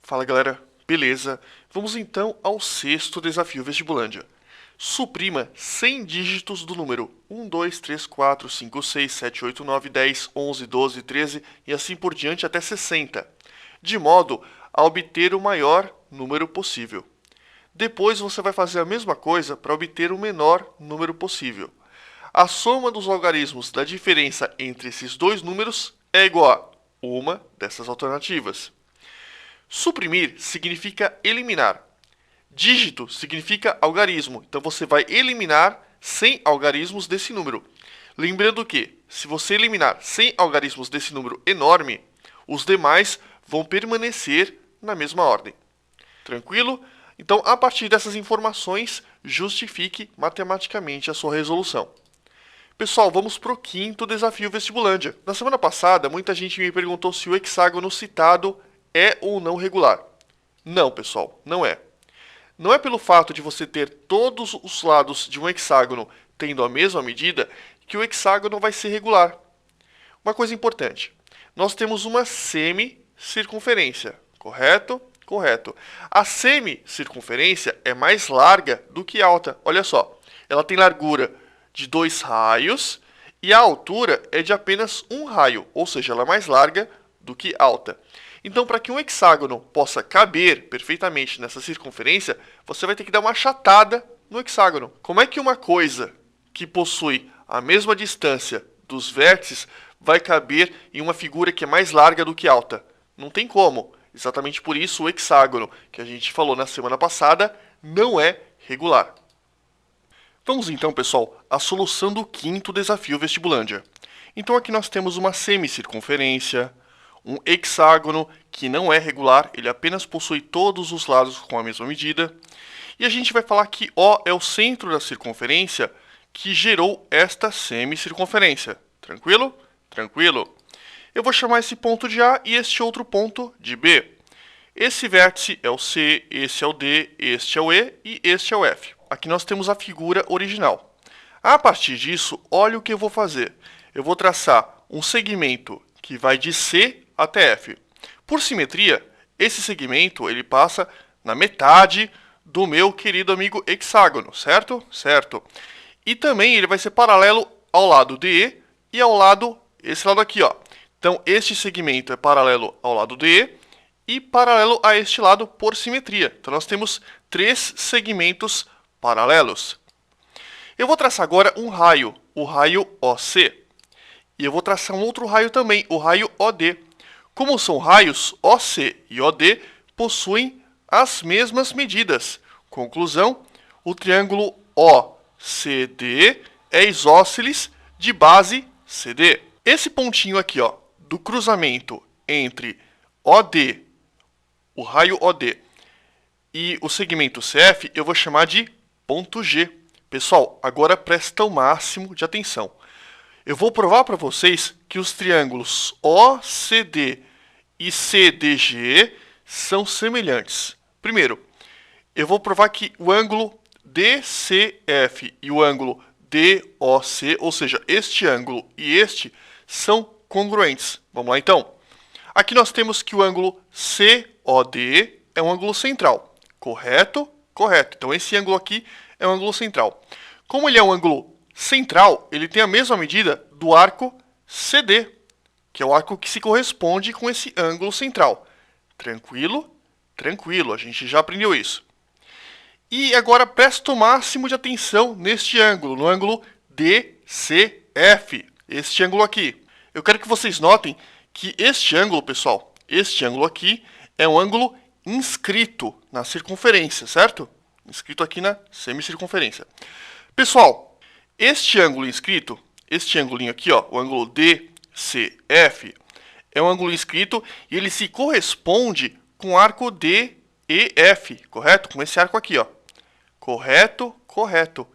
Fala galera, beleza? Vamos então ao sexto desafio Vestibulândia. Suprima 100 dígitos do número 1, 2, 3, 4, 5, 6, 7, 8, 9, 10, 11, 12, 13 e assim por diante até 60, de modo a obter o maior número possível. Depois você vai fazer a mesma coisa para obter o menor número possível. A soma dos algarismos da diferença entre esses dois números é igual a uma dessas alternativas. Suprimir significa eliminar. Dígito significa algarismo, então você vai eliminar 100 algarismos desse número. Lembrando que, se você eliminar 100 algarismos desse número enorme, os demais vão permanecer na mesma ordem. Tranquilo? Então, a partir dessas informações, justifique matematicamente a sua resolução. Pessoal, vamos para o quinto desafio Vestibulândia. Na semana passada, muita gente me perguntou se o hexágono citado é ou não regular. Não, pessoal, não é. Não é pelo fato de você ter todos os lados de um hexágono tendo a mesma medida que o hexágono vai ser regular. Uma coisa importante, nós temos uma semicircunferência, correto? Correto. A semicircunferência é mais larga do que alta. Olha só, ela tem largura de 2 raios e a altura é de apenas 1 raio, ou seja, ela é mais larga do que alta. Então, para que um hexágono possa caber perfeitamente nessa circunferência, você vai ter que dar uma achatada no hexágono. Como é que uma coisa que possui a mesma distância dos vértices vai caber em uma figura que é mais larga do que alta? Não tem como. Exatamente por isso o hexágono, que a gente falou na semana passada, não é regular. Vamos então, pessoal, à solução do quinto desafio Vestibulândia. Então aqui nós temos uma semicircunferência, um hexágono que não é regular, ele apenas possui todos os lados com a mesma medida. E a gente vai falar que O é o centro da circunferência que gerou esta semicircunferência. Tranquilo? Tranquilo. Eu vou chamar esse ponto de A e este outro ponto de B. Esse vértice é o C, esse é o D, este é o E e este é o F. Aqui nós temos a figura original. A partir disso, olha o que eu vou fazer. Eu vou traçar um segmento que vai de C até F. Por simetria, esse segmento ele passa na metade do meu querido amigo hexágono, certo? Certo. E também ele vai ser paralelo ao lado DE e ao lado, esse lado aqui, ó. Então, este segmento é paralelo ao lado DE e paralelo a este lado por simetria. Então, nós temos 3 segmentos paralelos. Eu vou traçar agora um raio, o raio OC. E eu vou traçar um outro raio também, o raio OD. Como são raios, OC e OD possuem as mesmas medidas. Conclusão, o triângulo OCD é isósceles de base CD. Esse pontinho aqui, ó, do cruzamento entre OD, o raio OD, e o segmento CF, eu vou chamar de ponto G. Pessoal, agora presta o máximo de atenção. Eu vou provar para vocês que os triângulos OCD e CDG são semelhantes. Primeiro, eu vou provar que o ângulo DCF e o ângulo DOC, ou seja, este ângulo e este, são congruentes. Vamos lá então. Aqui nós temos que o ângulo COD é um ângulo central. Correto? Correto. Então esse ângulo aqui é um ângulo central. Como ele é um ângulo central, ele tem a mesma medida do arco CD, que é o arco que se corresponde com esse ângulo central. Tranquilo? Tranquilo, a gente já aprendeu isso. E agora presta o máximo de atenção neste ângulo, no ângulo DCF, este ângulo aqui. Eu quero que vocês notem que este ângulo, pessoal, este ângulo aqui é um ângulo inscrito na circunferência, certo? Inscrito aqui na semicircunferência. Pessoal, este ângulo inscrito, este ângulinho aqui, ó, o ângulo DCF, é um ângulo inscrito e ele se corresponde com o arco DEF, correto? Com esse arco aqui, ó. Correto? Correto.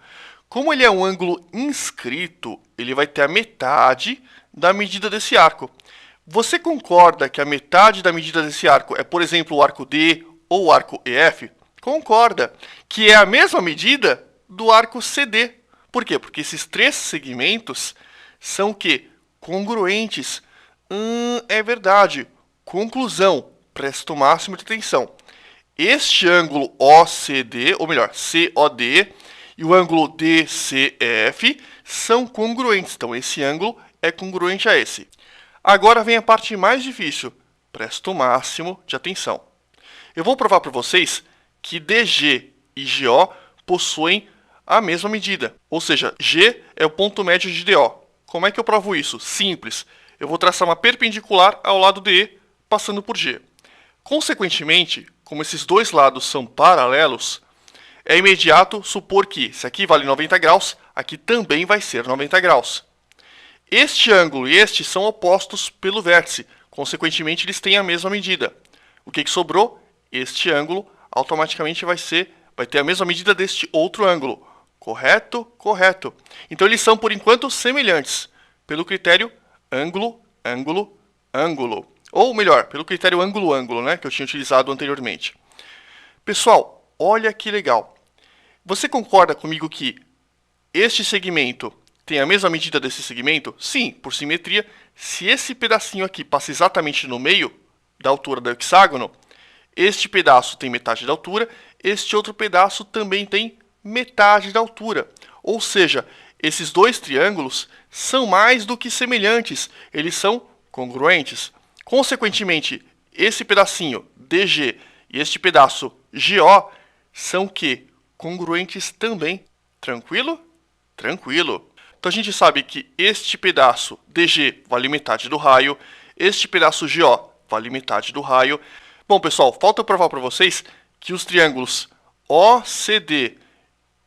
Como ele é um ângulo inscrito, ele vai ter a metade da medida desse arco. Você concorda que a metade da medida desse arco é, por exemplo, o arco D ou o arco EF? Concorda. Que é a mesma medida do arco CD. Por quê? Porque esses 3 segmentos são o quê? Congruentes. É verdade. Conclusão. presta o máximo de atenção. Este ângulo OCD, ou melhor, COD, e o ângulo DCF são congruentes. Então, esse ângulo é congruente a esse. Agora vem a parte mais difícil. Presta o máximo de atenção. Eu vou provar para vocês que DG e GO possuem a mesma medida. Ou seja, G é o ponto médio de DO. Como é que eu provo isso? Simples. Eu vou traçar uma perpendicular ao lado DE, passando por G. Consequentemente, como esses dois lados são paralelos, é imediato supor que, se aqui vale 90 graus, aqui também vai ser 90 graus. Este ângulo e este são opostos pelo vértice, consequentemente eles têm a mesma medida. O que sobrou? Este ângulo automaticamente vai ter a mesma medida deste outro ângulo. Correto? Correto. Então eles são, por enquanto, semelhantes, pelo critério ângulo, ângulo, ângulo. Ou melhor, pelo critério ângulo-ângulo, né, que eu tinha utilizado anteriormente. Pessoal, olha que legal. Você concorda comigo que este segmento tem a mesma medida desse segmento? Sim, por simetria. Se esse pedacinho aqui passa exatamente no meio da altura do hexágono, este pedaço tem metade da altura, este outro pedaço também tem metade da altura. Ou seja, esses dois triângulos são mais do que semelhantes, eles são congruentes. Consequentemente, esse pedacinho DG e este pedaço GO são que? Congruentes também. Tranquilo? Tranquilo. Então a gente sabe que este pedaço DG vale metade do raio, este pedaço GO vale metade do raio. Bom, pessoal, falta eu provar para vocês que os triângulos OCD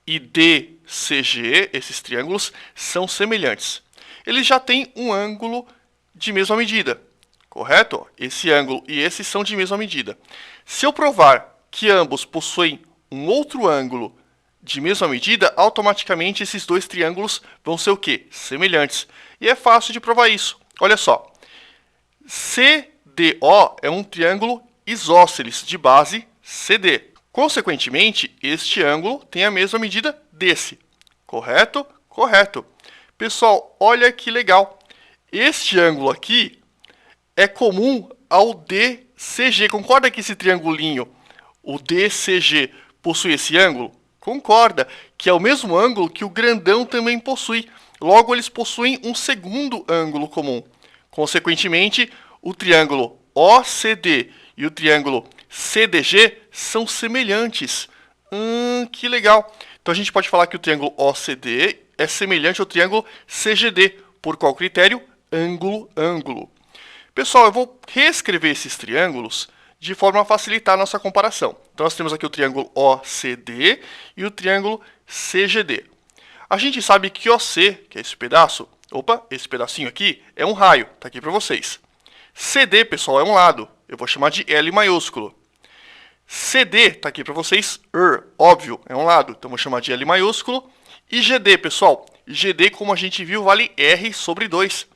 e DCG, esses triângulos, são semelhantes. Eles já têm um ângulo de mesma medida, correto? Esse ângulo e esse são de mesma medida. Se eu provar que ambos possuem um outro ângulo de mesma medida, automaticamente esses dois triângulos vão ser o quê? Semelhantes. E é fácil de provar isso. Olha só. CDO é um triângulo isósceles de base CD. Consequentemente, este ângulo tem a mesma medida desse. Correto? Correto. Pessoal, olha que legal. Este ângulo aqui é comum ao DCG. Concorda que esse triangulinho, o DCG, possui esse ângulo? Concorda que é o mesmo ângulo que o grandão também possui. Logo, eles possuem um segundo ângulo comum. Consequentemente, o triângulo OCD e o triângulo CDG são semelhantes. Que legal. Então a gente pode falar que o triângulo OCD é semelhante ao triângulo CGD. Por qual critério? Ângulo, ângulo. Pessoal, eu vou reescrever esses triângulos de forma a facilitar a nossa comparação. Então nós temos aqui o triângulo OCD e o triângulo CGD. A gente sabe que OC, que é esse pedaço, esse pedacinho aqui, é um raio. Está aqui para vocês. CD, pessoal, é um lado. Eu vou chamar de L maiúsculo. CD, está aqui para vocês, óbvio, é um lado. Então vou chamar de L maiúsculo. E GD, pessoal, GD, como a gente viu, vale R sobre 2.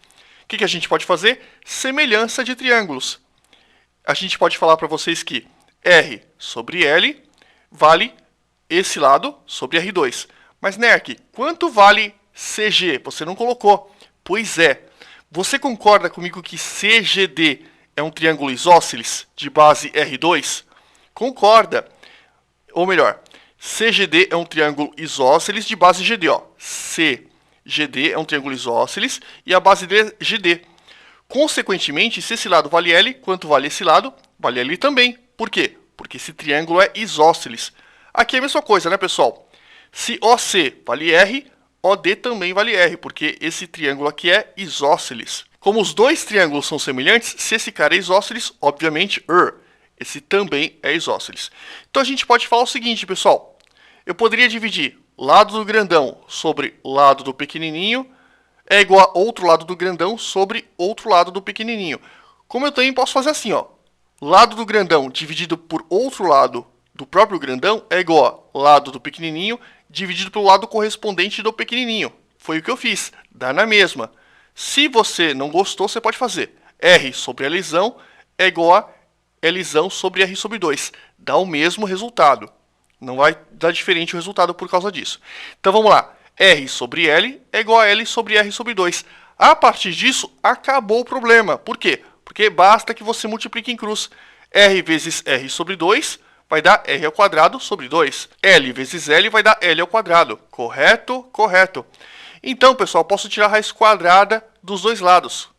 O que a gente pode fazer? Semelhança de triângulos. A gente pode falar para vocês que R sobre L vale esse lado sobre R2. Mas, Nerk, quanto vale CG? Você não colocou. Pois é. Você concorda comigo que CGD é um triângulo isósceles de base R2? Concorda. Ou melhor, CGD é um triângulo isósceles de base GD. CGD é um triângulo isósceles e a base dele é GD. Consequentemente, se esse lado vale L, quanto vale esse lado? Vale L também. Por quê? Porque esse triângulo é isósceles. Aqui é a mesma coisa, né, pessoal? Se OC vale R, OD também vale R, porque esse triângulo aqui é isósceles. Como os dois triângulos são semelhantes, se esse cara é isósceles, obviamente, esse também é isósceles. Então a gente pode falar o seguinte, pessoal. Eu poderia dividir lado do grandão sobre lado do pequenininho é igual a outro lado do grandão sobre outro lado do pequenininho. Como eu também posso fazer assim, ó. Lado do grandão dividido por outro lado do próprio grandão é igual a lado do pequenininho dividido pelo lado correspondente do pequenininho. Foi o que eu fiz. Dá na mesma. Se você não gostou, você pode fazer. R sobre Lzão é igual a Lzão sobre R sobre 2. Dá o mesmo resultado. Não vai dar diferente o resultado por causa disso. Então vamos lá. R sobre L é igual a L sobre R sobre 2. A partir disso, acabou o problema. Por quê? Porque basta que você multiplique em cruz. R vezes R sobre 2 vai dar R ao quadrado sobre 2. L vezes L vai dar L ao quadrado. Correto? Correto. Então, pessoal, posso tirar a raiz quadrada dos dois lados.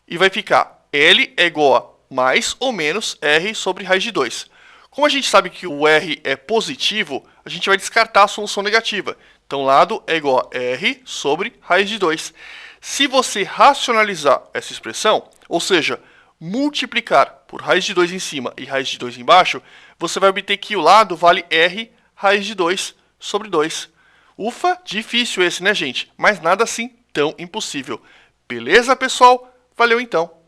E vai ficar L é igual a mais ou menos R sobre raiz de 2. Como a gente sabe que o R é positivo, a gente vai descartar a solução negativa. Então, lado é igual a R sobre raiz de 2. Se você racionalizar essa expressão, ou seja, multiplicar por raiz de 2 em cima e raiz de 2 embaixo, você vai obter que o lado vale R raiz de 2 sobre 2. Ufa, difícil esse, né, gente? Mas nada assim tão impossível. Beleza, pessoal? Valeu então!